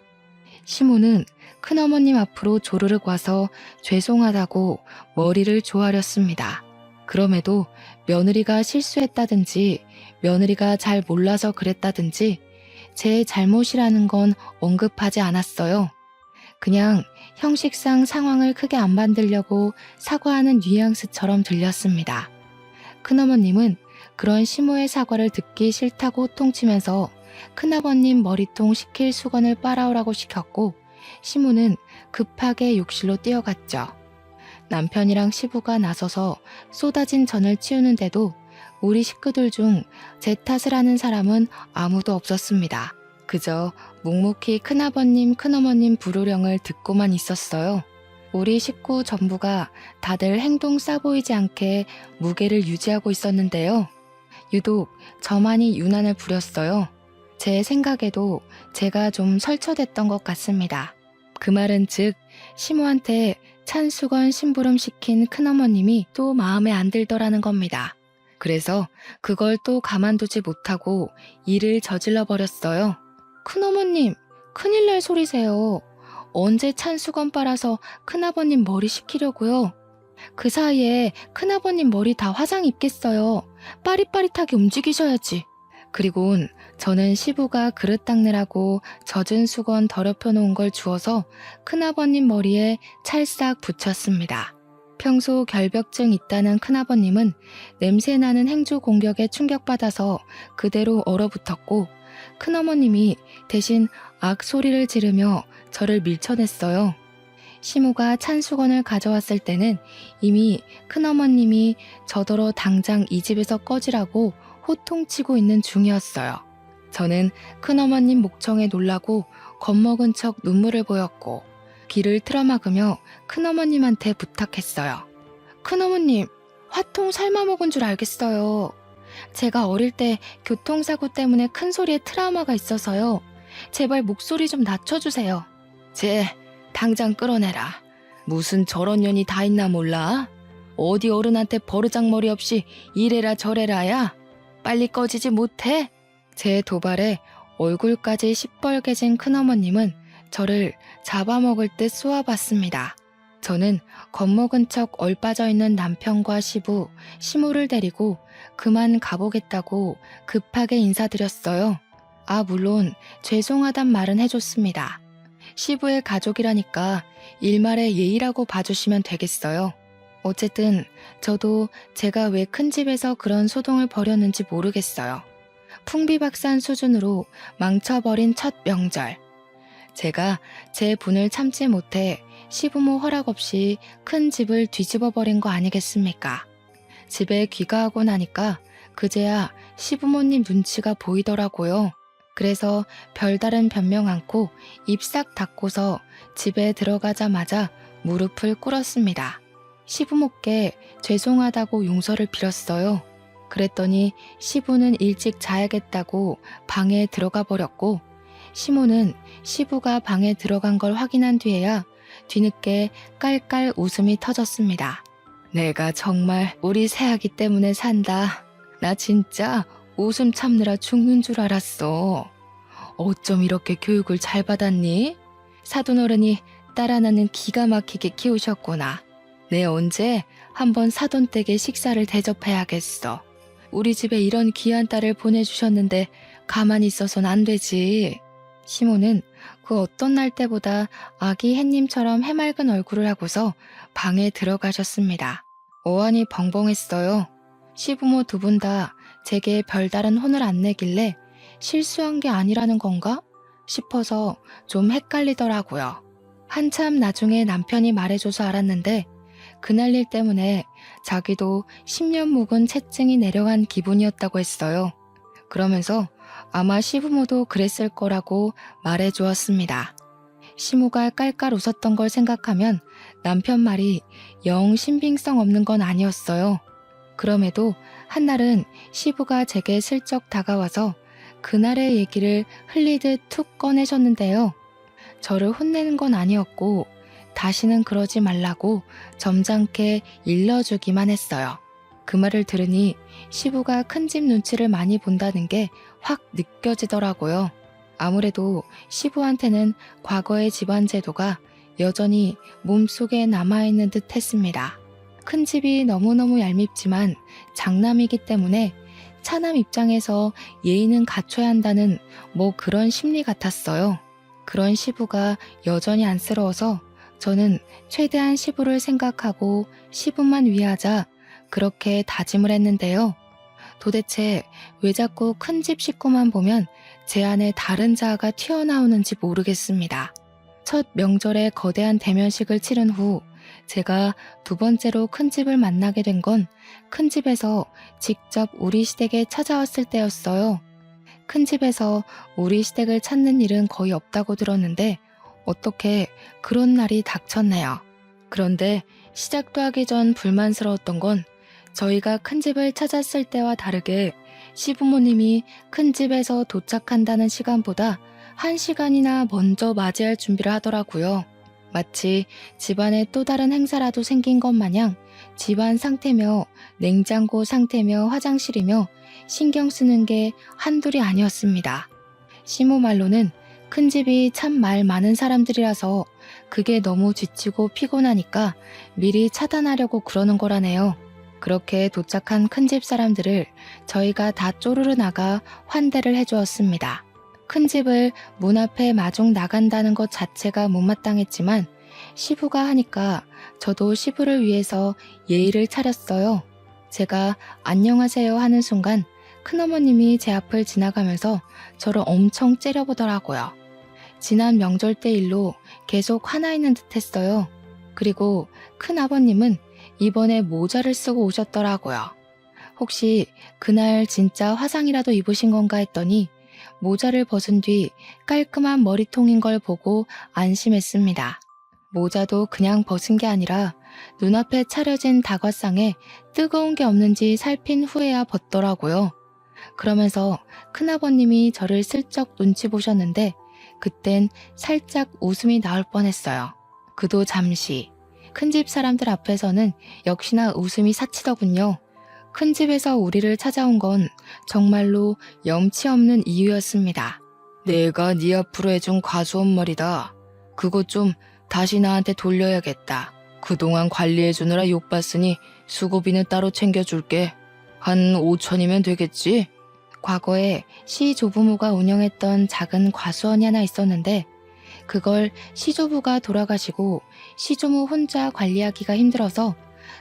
시모는 큰어머님 앞으로 조르륵 와서 죄송하다고 머리를 조아렸습니다. 그럼에도 며느리가 실수했다든지 며느리가 잘 몰라서 그랬다든지 제 잘못이라는 건 언급하지 않았어요. 그냥 형식상 상황을 크게 안 만들려고 사과하는 뉘앙스처럼 들렸습니다. 큰어머님은 그런 시모의 사과를 듣기 싫다고 호통치면서 큰아버님 머리통 식힐 수건을 빨아오라고 시켰고 시모는 급하게 욕실로 뛰어갔죠. 남편이랑 시부가 나서서 쏟아진 전을 치우는데도 우리 식구들 중 제 탓을 하는 사람은 아무도 없었습니다. 그저 묵묵히 큰아버님, 큰어머님 부르령을 듣고만 있었어요. 우리 식구 전부가 다들 행동 싸보이지 않게 무게를 유지하고 있었는데요. 유독 저만이 유난을 부렸어요. 제 생각에도 제가 좀 설쳐댔던 것 같습니다. 그 말은 즉 시모한테 찬수건 심부름 시킨 큰어머님이 또 마음에 안 들더라는 겁니다. 그래서 그걸 또 가만두지 못하고 일을 저질러 버렸어요. 큰어머님, 큰일 날 소리세요. 언제 찬수건 빨아서 큰아버님 머리 식히려고요? 그 사이에 큰아버님 머리 다 화장 입겠어요. 빠릿빠릿하게 움직이셔야지. 그리곤 저는 시부가 그릇 닦느라고 젖은 수건 더럽혀 놓은 걸 주워서 큰아버님 머리에 찰싹 붙였습니다. 평소 결벽증 있다는 큰아버님은 냄새나는 행주 공격에 충격받아서 그대로 얼어붙었고 큰어머님이 대신 악소리를 지르며 저를 밀쳐냈어요. 시모가 찬 수건을 가져왔을 때는 이미 큰어머님이 저더러 당장 이 집에서 꺼지라고 호통치고 있는 중이었어요. 저는 큰어머님 목청에 놀라고 겁먹은 척 눈물을 보였고 귀를 틀어막으며 큰어머님한테 부탁했어요. 큰어머님, 화통 삶아먹은 줄 알겠어요. 제가 어릴 때 교통사고 때문에 큰 소리에 트라우마가 있어서요. 제발 목소리 좀 낮춰주세요. 당장 끌어내라. 무슨 저런 년이 다 있나 몰라? 어디 어른한테 버르장머리 없이 이래라 저래라야? 빨리 꺼지지 못해? 제 도발에 얼굴까지 시뻘개진 큰어머님은 저를 잡아먹을 듯 쏘아봤습니다. 저는 겁먹은 척 얼빠져 있는 남편과 시부, 시모를 데리고 그만 가보겠다고 급하게 인사드렸어요. 물론 죄송하단 말은 해줬습니다. 시부의 가족이라니까 일말의 예의라고 봐주시면 되겠어요. 어쨌든 저도 제가 왜 큰 집에서 그런 소동을 벌였는지 모르겠어요. 풍비박산 수준으로 망쳐버린 첫 명절. 제가 제 분을 참지 못해 시부모 허락 없이 큰 집을 뒤집어 버린 거 아니겠습니까? 집에 귀가하고 나니까 그제야 시부모님 눈치가 보이더라고요. 그래서 별다른 변명 않고 입 싹 닫고서 집에 들어가자마자 무릎을 꿇었습니다. 시부모께 죄송하다고 용서를 빌었어요. 그랬더니 시부는 일찍 자야겠다고 방에 들어가 버렸고 시모는 시부가 방에 들어간 걸 확인한 뒤에야 뒤늦게 깔깔 웃음이 터졌습니다. 내가 정말 우리 새아기 때문에 산다. 나 진짜 웃음 참느라 죽는 줄 알았어. 어쩜 이렇게 교육을 잘 받았니? 사돈어른이 딸 하나는 기가 막히게 키우셨구나. 내 언제 한번 사돈댁에 식사를 대접해야겠어. 우리 집에 이런 귀한 딸을 보내주셨는데 가만히 있어선 안 되지. 시모는 그 어떤 날 때보다 아기 햇님처럼 해맑은 얼굴을 하고서 방에 들어가셨습니다. 어안이 벙벙했어요. 시부모 두 분 다 제게 별다른 혼을 안 내길래 실수한 게 아니라는 건가 싶어서 좀 헷갈리더라고요. 한참 나중에 남편이 말해줘서 알았는데 그날 일 때문에 자기도 10년 묵은 채증이 내려간 기분이었다고 했어요. 그러면서 아마 시부모도 그랬을 거라고 말해주었습니다. 시모가 깔깔 웃었던 걸 생각하면 남편 말이 영 신빙성 없는 건 아니었어요. 그럼에도 한날은 시부가 제게 슬쩍 다가와서 그날의 얘기를 흘리듯 툭 꺼내셨는데요. 저를 혼내는 건 아니었고 다시는 그러지 말라고 점잖게 일러주기만 했어요. 그 말을 들으니 시부가 큰 집 눈치를 많이 본다는 게 확 느껴지더라고요. 아무래도 시부한테는 과거의 집안 제도가 여전히 몸속에 남아있는 듯 했습니다. 큰 집이 너무너무 얄밉지만 장남이기 때문에 차남 입장에서 예의는 갖춰야 한다는 뭐 그런 심리 같았어요. 그런 시부가 여전히 안쓰러워서 저는 최대한 시부를 생각하고 시부만 위하자 그렇게 다짐을 했는데요. 도대체 왜 자꾸 큰 집 식구만 보면 제 안에 다른 자아가 튀어나오는지 모르겠습니다. 첫 명절에 거대한 대면식을 치른 후 제가 두 번째로 큰 집을 만나게 된 건 큰 집에서 직접 우리 시댁에 찾아왔을 때였어요. 큰 집에서 우리 시댁을 찾는 일은 거의 없다고 들었는데 어떻게 그런 날이 닥쳤네요. 그런데 시작도 하기 전 불만스러웠던 건 저희가 큰 집을 찾았을 때와 다르게 시부모님이 큰 집에서 도착한다는 시간보다 1시간이나 먼저 맞이할 준비를 하더라고요. 마치 집안에 또 다른 행사라도 생긴 것 마냥 집안 상태며 냉장고 상태며 화장실이며 신경 쓰는 게 한둘이 아니었습니다. 시모 말로는 큰 집이 참 말 많은 사람들이라서 그게 너무 지치고 피곤하니까 미리 차단하려고 그러는 거라네요. 그렇게 도착한 큰 집 사람들을 저희가 다 쪼르르 나가 환대를 해주었습니다. 큰 집을 문 앞에 마중 나간다는 것 자체가 못마땅했지만 시부가 하니까 저도 시부를 위해서 예의를 차렸어요. 제가 안녕하세요 하는 순간 큰어머님이 제 앞을 지나가면서 저를 엄청 째려보더라고요. 지난 명절 때 일로 계속 화나 있는 듯 했어요. 그리고 큰아버님은 이번에 모자를 쓰고 오셨더라고요. 혹시 그날 진짜 화상이라도 입으신 건가 했더니 모자를 벗은 뒤 깔끔한 머리통인 걸 보고 안심했습니다. 모자도 그냥 벗은 게 아니라 눈앞에 차려진 다과상에 뜨거운 게 없는지 살핀 후에야 벗더라고요. 그러면서 큰아버님이 저를 슬쩍 눈치 보셨는데 그땐 살짝 웃음이 나올 뻔했어요. 그도 잠시. 큰 집 사람들 앞에서는 역시나 웃음이 사치더군요. 큰 집에서 우리를 찾아온 건 정말로 염치 없는 이유였습니다. 내가 네 앞으로 해준 과수원 머리다. 그거 좀 다시 나한테 돌려야겠다. 그동안 관리해주느라 욕봤으니 수고비는 따로 챙겨줄게. 한 5천이면 되겠지? 과거에 시조부모가 운영했던 작은 과수원이 하나 있었는데 그걸 시조부가 돌아가시고 시조모 혼자 관리하기가 힘들어서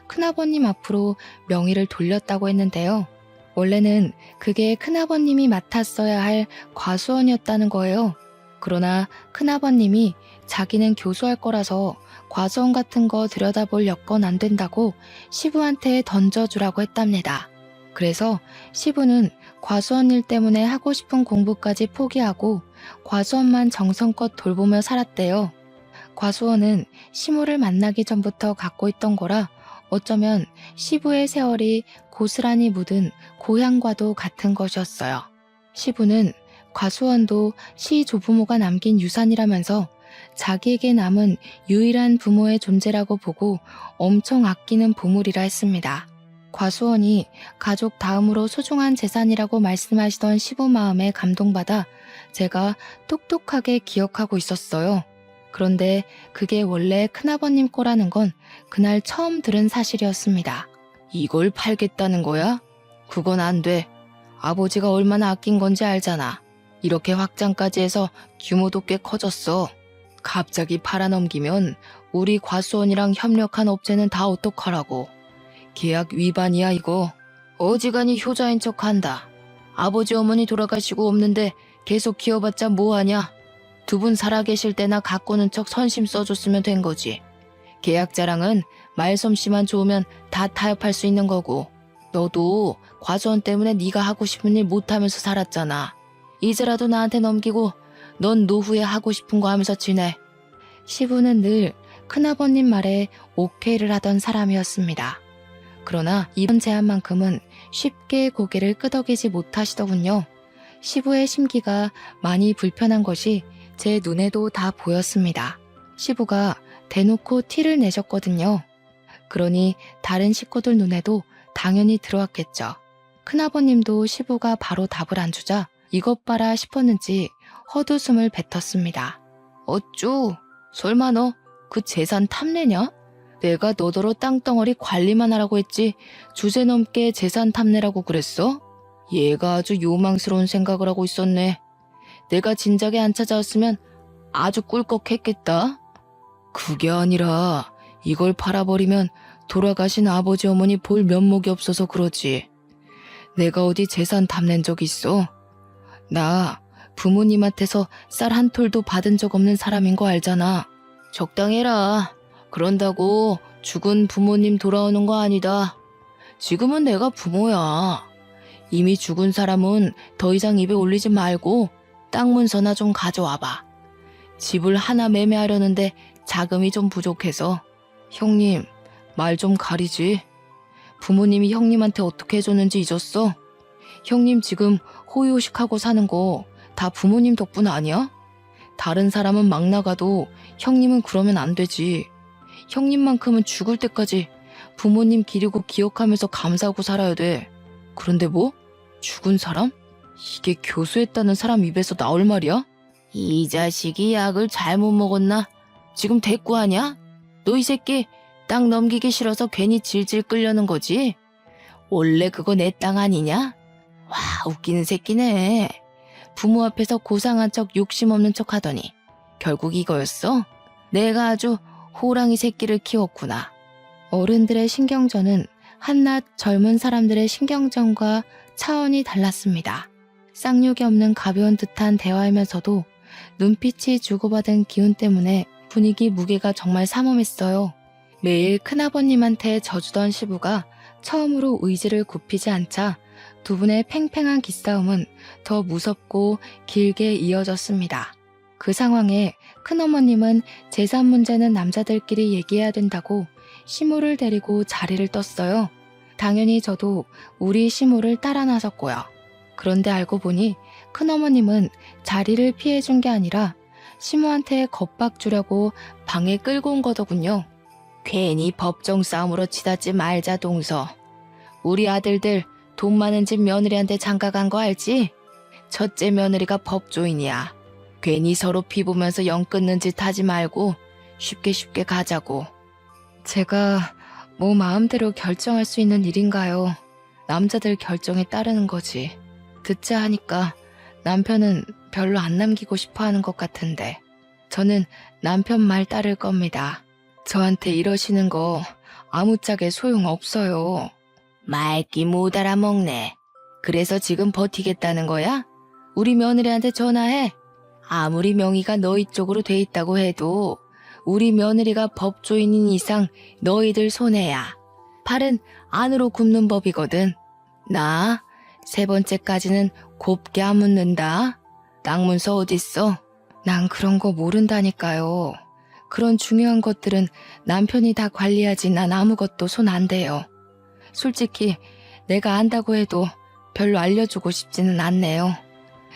큰아버님 앞으로 명의를 돌렸다고 했는데요. 원래는 그게 큰아버님이 맡았어야 할 과수원이었다는 거예요. 그러나 큰아버님이 자기는 교수할 거라서 과수원 같은 거 들여다볼 여건 안 된다고 시부한테 던져주라고 했답니다. 그래서 시부는 과수원 일 때문에 하고 싶은 공부까지 포기하고 과수원만 정성껏 돌보며 살았대요. 과수원은 시모를 만나기 전부터 갖고 있던 거라 어쩌면 시부의 세월이 고스란히 묻은 고향과도 같은 것이었어요. 시부는 과수원도 시 조부모가 남긴 유산이라면서 자기에게 남은 유일한 부모의 존재라고 보고 엄청 아끼는 보물이라 했습니다. 과수원이 가족 다음으로 소중한 재산이라고 말씀하시던 시부 마음에 감동받아 제가 똑똑하게 기억하고 있었어요. 그런데 그게 원래 큰아버님 거라는 건 그날 처음 들은 사실이었습니다. 이걸 팔겠다는 거야? 그건 안 돼. 아버지가 얼마나 아낀 건지 알잖아. 이렇게 확장까지 해서 규모도 꽤 커졌어. 갑자기 팔아넘기면 우리 과수원이랑 협력한 업체는 다 어떡하라고. 계약 위반이야 이거. 어지간히 효자인 척한다. 아버지 어머니 돌아가시고 없는데 계속 키워봤자 뭐하냐. 두 분 살아계실 때나 가꾸는 척 선심 써줬으면 된 거지. 계약 자랑은 말솜씨만 좋으면 다 타협할 수 있는 거고. 너도 과수원 때문에 네가 하고 싶은 일 못하면서 살았잖아. 이제라도 나한테 넘기고 넌 노후에 하고 싶은 거 하면서 지내. 시부는 늘 큰아버님 말에 오케이를 하던 사람이었습니다. 그러나 이번 제안만큼은 쉽게 고개를 끄덕이지 못하시더군요. 시부의 심기가 많이 불편한 것이 제 눈에도 다 보였습니다. 시부가 대놓고 티를 내셨거든요. 그러니 다른 식구들 눈에도 당연히 들어왔겠죠. 큰아버님도 시부가 바로 답을 안 주자 이것 봐라 싶었는지 헛웃음을 뱉었습니다. 어쭈? 설마 너 그 재산 탐내냐? 내가 너더러 땅덩어리 관리만 하라고 했지 주제넘게 재산 탐내라고 그랬어? 얘가 아주 요망스러운 생각을 하고 있었네. 내가 진작에 안 찾아왔으면 아주 꿀꺽했겠다. 그게 아니라 이걸 팔아버리면 돌아가신 아버지 어머니 볼 면목이 없어서 그러지. 내가 어디 재산 탐낸 적 있어? 나 부모님한테서 쌀 한 톨도 받은 적 없는 사람인 거 알잖아. 적당해라. 그런다고 죽은 부모님 돌아오는 거 아니다. 지금은 내가 부모야. 이미 죽은 사람은 더 이상 입에 올리지 말고 땅 문서나 좀 가져와봐. 집을 하나 매매하려는데 자금이 좀 부족해서. 형님, 말 좀 가리지. 부모님이 형님한테 어떻게 해줬는지 잊었어? 형님 지금 호의호식하고 사는 거 다 부모님 덕분 아니야? 다른 사람은 막 나가도 형님은 그러면 안 되지. 형님만큼은 죽을 때까지 부모님 기리고 기억하면서 감사하고 살아야 돼. 그런데 뭐? 죽은 사람? 이게 교수했다는 사람 입에서 나올 말이야? 이 자식이 약을 잘못 먹었나? 지금 대꾸하냐? 너 이 새끼 땅 넘기기 싫어서 괜히 질질 끌려는 거지? 원래 그거 내 땅 아니냐? 와, 웃기는 새끼네. 부모 앞에서 고상한 척 욕심 없는 척 하더니 결국 이거였어? 내가 아주 호랑이 새끼를 키웠구나. 어른들의 신경전은 한낱 젊은 사람들의 신경전과 차원이 달랐습니다. 쌍욕이 없는 가벼운 듯한 대화이면서도 눈빛이 주고받은 기운 때문에 분위기 무게가 정말 삼엄했어요. 매일 큰아버님한테 져주던 시부가 처음으로 의지를 굽히지 않자 두 분의 팽팽한 기싸움은 더 무섭고 길게 이어졌습니다. 그 상황에 큰어머님은 재산 문제는 남자들끼리 얘기해야 된다고 시모를 데리고 자리를 떴어요. 당연히 저도 우리 시모를 따라 나섰고요. 그런데 알고 보니 큰어머님은 자리를 피해준 게 아니라 시모한테 겁박 주려고 방에 끌고 온 거더군요. 괜히 법정 싸움으로 치닫지 말자 동서. 우리 아들들 돈 많은 집 며느리한테 장가간 거 알지? 첫째 며느리가 법조인이야. 괜히 서로 피보면서 영 끊는 짓 하지 말고 쉽게 쉽게 가자고. 제가 뭐 마음대로 결정할 수 있는 일인가요? 남자들 결정에 따르는 거지. 듣자 하니까 남편은 별로 안 남기고 싶어 하는 것 같은데 저는 남편 말 따를 겁니다. 저한테 이러시는 거 아무짝에 소용없어요. 말기 못 알아먹네. 그래서 지금 버티겠다는 거야? 우리 며느리한테 전화해. 아무리 명의가 너희 쪽으로 돼 있다고 해도 우리 며느리가 법조인인 이상 너희들 손해야. 팔은 안으로 굽는 법이거든. 나 3번째까지는 곱게 안 묻는다. 땅 문서 어딨어? 난 그런 거 모른다니까요. 그런 중요한 것들은 남편이 다 관리하지 난 아무것도 손 안 대요. 솔직히 내가 안다고 해도 별로 알려주고 싶지는 않네요.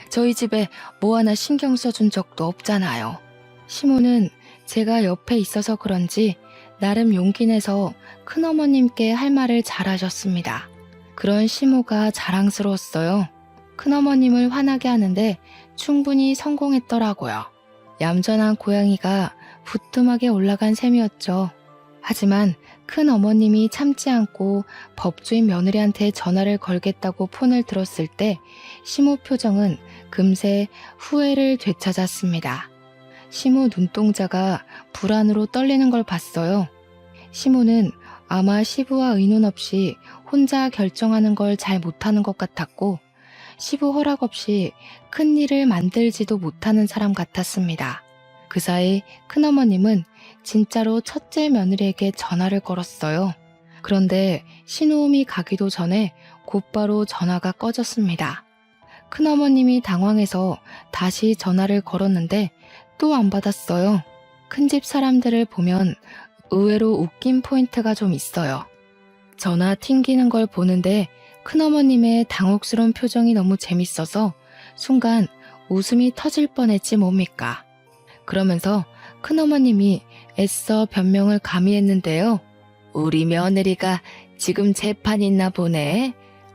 저희 집에 뭐 하나 신경 써준 적도 없잖아요. 시모는 제가 옆에 있어서 그런지 나름 용기 내서 큰어머님께 할 말을 잘하셨습니다. 그런 시모가 자랑스러웠어요. 큰어머님을 화나게 하는데 충분히 성공했더라고요. 얌전한 고양이가 부뚜막에 올라간 셈이었죠. 하지만 큰어머님이 참지 않고 법조인 며느리한테 전화를 걸겠다고 폰을 들었을 때 시모 표정은 금세 후회를 되찾았습니다. 시모 눈동자가 불안으로 떨리는 걸 봤어요. 시모는 아마 시부와 의논 없이 혼자 결정하는 걸 잘 못하는 것 같았고 시부 허락 없이 큰 일을 만들지도 못하는 사람 같았습니다. 그 사이 큰어머님은 진짜로 첫째 며느리에게 전화를 걸었어요. 그런데 신호음이 가기도 전에 곧바로 전화가 꺼졌습니다. 큰어머님이 당황해서 다시 전화를 걸었는데 또 안 받았어요. 큰집 사람들을 보면 의외로 웃긴 포인트가 좀 있어요. 전화 튕기는 걸 보는데 큰어머님의 당혹스러운 표정이 너무 재밌어서 순간 웃음이 터질 뻔했지 뭡니까. 그러면서 큰어머님이 애써 변명을 가미했는데요. 우리 며느리가 지금 재판 있나 보네.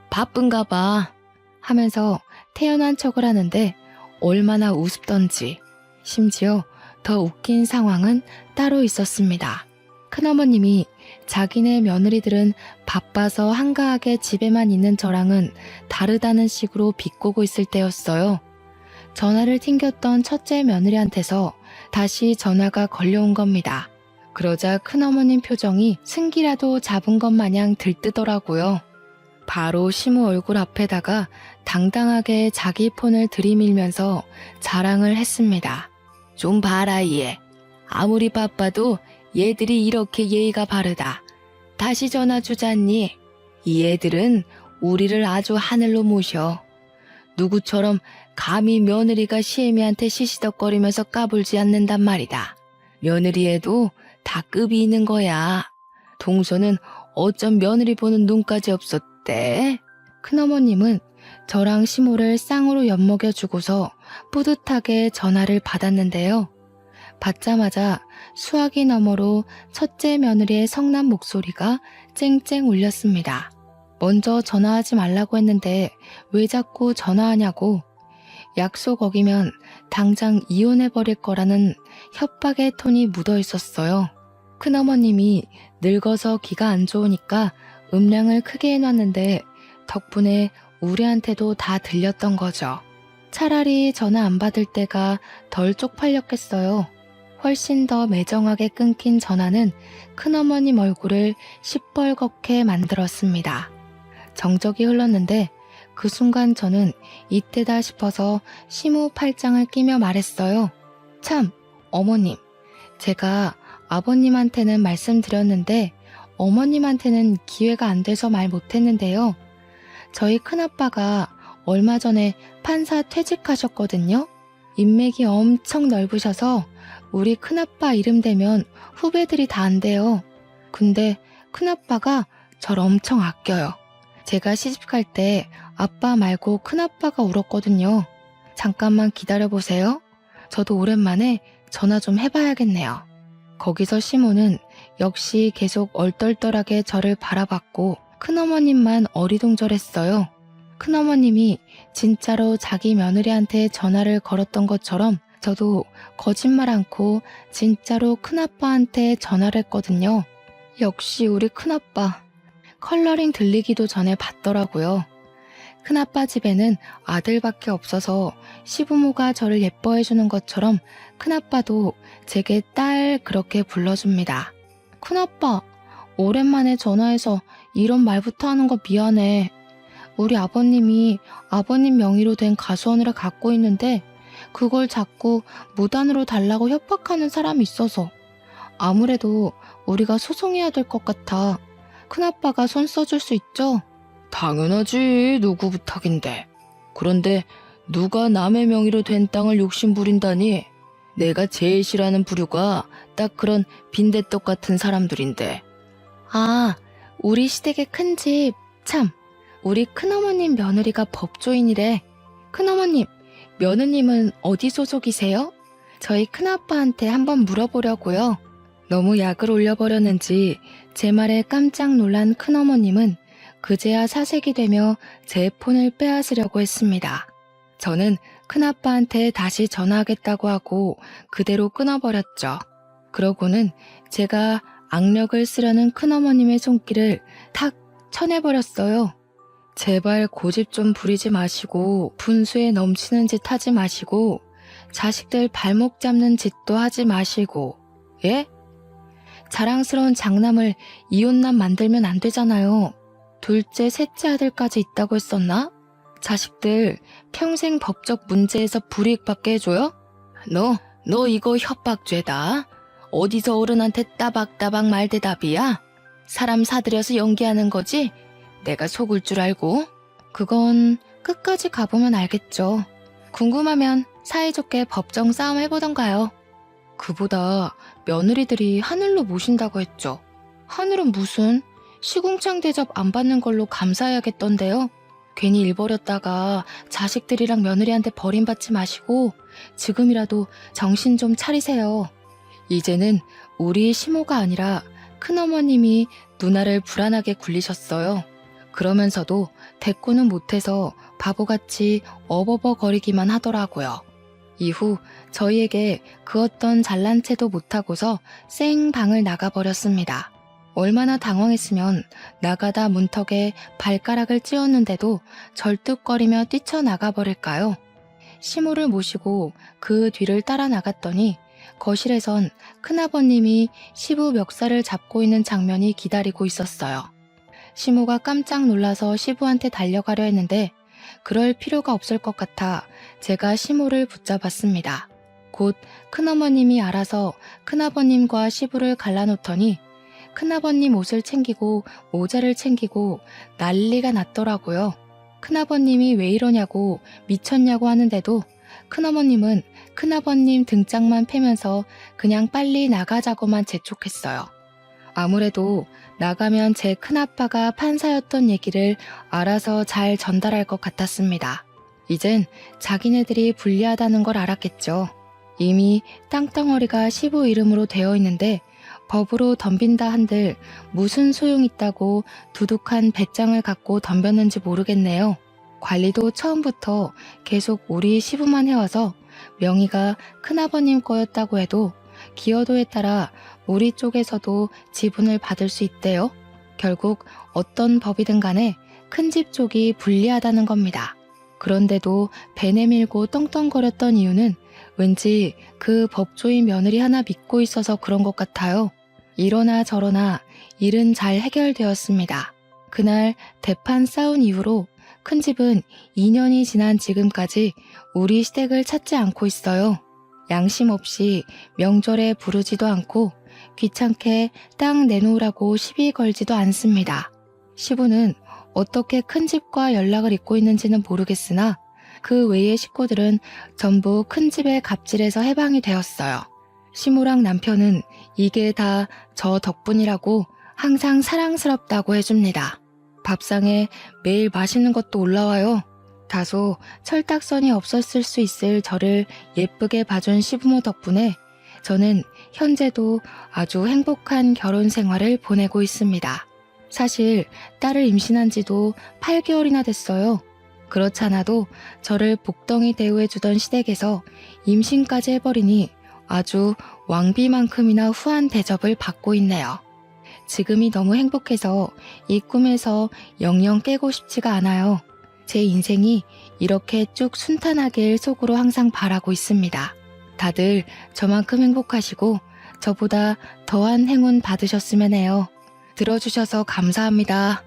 바쁜가 봐. 하면서 태연한 척을 하는데 얼마나 우습던지. 심지어 더 웃긴 상황은 따로 있었습니다. 큰어머님이 자기네 며느리들은 바빠서 한가하게 집에만 있는 저랑은 다르다는 식으로 비꼬고 있을 때였어요. 전화를 튕겼던 첫째 며느리한테서 다시 전화가 걸려온 겁니다. 그러자 큰어머님 표정이 승기라도 잡은 것 마냥 들뜨더라고요. 바로 시무 얼굴 앞에다가 당당하게 자기 폰을 들이밀면서 자랑을 했습니다. 좀 봐라 얘. 아무리 바빠도 얘들이 이렇게 예의가 바르다. 다시 전화 주잖니. 이 애들은 우리를 아주 하늘로 모셔. 누구처럼 감히 며느리가 시애미한테 시시덕거리면서 까불지 않는단 말이다. 며느리에도 다 급이 있는 거야. 동서는 어쩜 며느리 보는 눈까지 없었대. 큰어머님은 저랑 시모를 쌍으로 엿먹여주고서 뿌듯하게 전화를 받았는데요. 받자마자 수화기 너머로 첫째 며느리의 성난 목소리가 쨍쨍 울렸습니다. 먼저 전화하지 말라고 했는데 왜 자꾸 전화하냐고. 약속 어기면 당장 이혼해버릴 거라는 협박의 톤이 묻어 있었어요. 큰어머님이 늙어서 귀가 안 좋으니까 음량을 크게 해놨는데 덕분에 우리한테도 다 들렸던 거죠. 차라리 전화 안 받을 때가 덜 쪽팔렸겠어요. 훨씬 더 매정하게 끊긴 전화는 큰어머님 얼굴을 시뻘겋게 만들었습니다. 정적이 흘렀는데 그 순간 저는 이때다 싶어서 시무 팔짱을 끼며 말했어요. 참, 어머님, 제가 아버님한테는 말씀드렸는데 어머님한테는 기회가 안 돼서 말 못했는데요. 저희 큰아빠가 얼마 전에 판사 퇴직하셨거든요. 인맥이 엄청 넓으셔서 우리 큰아빠 이름 대면 후배들이 다 안 돼요. 근데 큰아빠가 절 엄청 아껴요. 제가 시집갈 때 아빠 말고 큰아빠가 울었거든요. 잠깐만 기다려보세요. 저도 오랜만에 전화 좀 해봐야겠네요. 거기서 시모는 역시 계속 얼떨떨하게 저를 바라봤고 큰어머님만 어리둥절했어요. 큰어머님이 진짜로 자기 며느리한테 전화를 걸었던 것처럼 저도 거짓말 않고 진짜로 큰아빠한테 전화를 했거든요. 역시 우리 큰아빠. 컬러링 들리기도 전에 받더라고요. 큰아빠 집에는 아들밖에 없어서 시부모가 저를 예뻐해주는 것처럼 큰아빠도 제게 딸 그렇게 불러줍니다. 큰아빠, 오랜만에 전화해서 이런 말부터 하는 거 미안해. 우리 아버님이 아버님 명의로 된 가수원을 갖고 있는데 그걸 자꾸 무단으로 달라고 협박하는 사람이 있어서 아무래도 우리가 소송해야 될 것 같아. 큰아빠가 손 써줄 수 있죠? 당연하지. 누구 부탁인데. 그런데 누가 남의 명의로 된 땅을 욕심 부린다니. 내가 제일 싫어하는 부류가 딱 그런 빈대떡 같은 사람들인데. 아, 우리 시댁의 큰 집. 참, 우리 큰어머님 며느리가 법조인이래. 큰어머님, 며느님은 어디 소속이세요? 저희 큰아빠한테 한번 물어보려고요. 너무 약을 올려버렸는지 제 말에 깜짝 놀란 큰어머님은 그제야 사색이 되며 제 폰을 빼앗으려고 했습니다. 저는 큰아빠한테 다시 전화하겠다고 하고 그대로 끊어버렸죠. 그러고는 제가 악력을 쓰려는 큰어머님의 손길을 탁 쳐내버렸어요. 제발 고집 좀 부리지 마시고 분수에 넘치는 짓 하지 마시고 자식들 발목 잡는 짓도 하지 마시고. 예? 자랑스러운 장남을 이혼남 만들면 안 되잖아요. 둘째, 셋째 아들까지 있다고 했었나? 자식들 평생 법적 문제에서 불이익 받게 해줘요? 너 이거 협박죄다. 어디서 어른한테 따박따박 말대답이야? 사람 사들여서 연기하는 거지? 내가 속을 줄 알고? 그건 끝까지 가보면 알겠죠. 궁금하면 사이좋게 법정 싸움 해보던가요. 그보다 며느리들이 하늘로 모신다고 했죠. 하늘은 무슨? 시궁창 대접 안 받는 걸로 감사해야겠던데요. 괜히 일 버렸다가 자식들이랑 며느리한테 버림받지 마시고 지금이라도 정신 좀 차리세요. 이제는 우리 시모가 아니라 큰어머님이 누나를 불안하게 굴리셨어요. 그러면서도 대꾸는 못해서 바보같이 어버버거리기만 하더라고요. 이후 저희에게 그 어떤 잘난 체도 못하고서 쌩 방을 나가버렸습니다. 얼마나 당황했으면 나가다 문턱에 발가락을 찧었는데도 절뚝거리며 뛰쳐나가버릴까요? 시모를 모시고 그 뒤를 따라 나갔더니 거실에선 큰아버님이 시부 멱살을 잡고 있는 장면이 기다리고 있었어요. 시모가 깜짝 놀라서 시부한테 달려가려 했는데 그럴 필요가 없을 것 같아 제가 시모를 붙잡았습니다. 곧 큰어머님이 알아서 큰아버님과 시부를 갈라놓더니 큰아버님 옷을 챙기고 모자를 챙기고 난리가 났더라고요. 큰아버님이 왜 이러냐고 미쳤냐고 하는데도 큰어머님은 큰아버님 등짝만 패면서 그냥 빨리 나가자고만 재촉했어요. 아무래도 나가면 제 큰아빠가 판사였던 얘기를 알아서 잘 전달할 것 같았습니다. 이젠 자기네들이 불리하다는 걸 알았겠죠. 이미 땅덩어리가 시부 이름으로 되어 있는데 법으로 덤빈다 한들 무슨 소용있다고 두둑한 배짱을 갖고 덤볐는지 모르겠네요. 관리도 처음부터 계속 우리 시부만 해와서 명의가 큰아버님 거였다고 해도 기여도에 따라 우리 쪽에서도 지분을 받을 수 있대요. 결국 어떤 법이든 간에 큰 집 쪽이 불리하다는 겁니다. 그런데도 배 내밀고 떵떵거렸던 이유는 왠지 그 법조인 며느리 하나 믿고 있어서 그런 것 같아요. 이러나 저러나 일은 잘 해결되었습니다. 그날 대판 싸운 이후로 큰 집은 2년이 지난 지금까지 우리 시댁을 찾지 않고 있어요. 양심 없이 명절에 부르지도 않고 귀찮게 땅 내놓으라고 시비 걸지도 않습니다. 시부는 어떻게 큰 집과 연락을 잇고 있는지는 모르겠으나 그 외의 식구들은 전부 큰 집의 갑질에서 해방이 되었어요. 시모랑 남편은 이게 다 저 덕분이라고 항상 사랑스럽다고 해줍니다. 밥상에 매일 맛있는 것도 올라와요. 다소 철딱선이 없었을 수 있을 저를 예쁘게 봐준 시부모 덕분에 저는 현재도 아주 행복한 결혼 생활을 보내고 있습니다. 사실 딸을 임신한 지도 8개월이나 됐어요. 그렇잖아도 저를 복덩이 대우해주던 시댁에서 임신까지 해버리니 아주 왕비만큼이나 후한 대접을 받고 있네요. 지금이 너무 행복해서 이 꿈에서 영영 깨고 싶지가 않아요. 제 인생이 이렇게 쭉 순탄하길 속으로 항상 바라고 있습니다. 다들 저만큼 행복하시고 저보다 더한 행운 받으셨으면 해요. 들어주셔서 감사합니다.